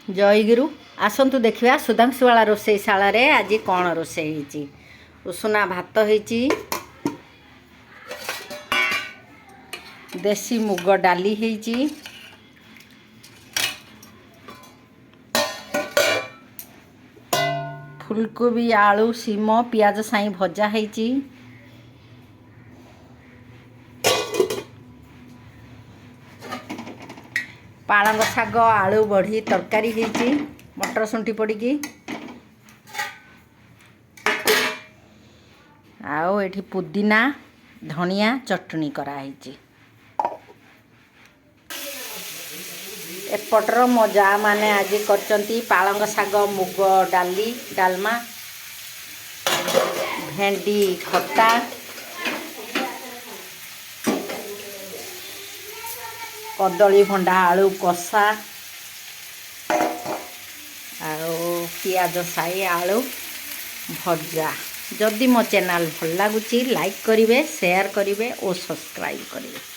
जयगिरु आसतु देखा सुधांशुवाला रोषेईशाला आज कौन रोषे उषुना भात होती देसी मुग डाली होती फुलकोबी आलू सीम पियाज साई भजा होती पालंग शाग आलू बढ़ी तरकारी होती मटर शुंठी पड़ी आओ एठी पुदीना धनिया चटनी कराई एपटर मो जा माने आज करचंती पालंग शाग मुग डाली डालमा भेंडी खट्टा कदली भंडा आलू कषा पियाज साई आलू भजा। जदि मो चैनल भल लगुच लाइक करेंगे शेयर करेंगे और सब्सक्राइब करेंगे।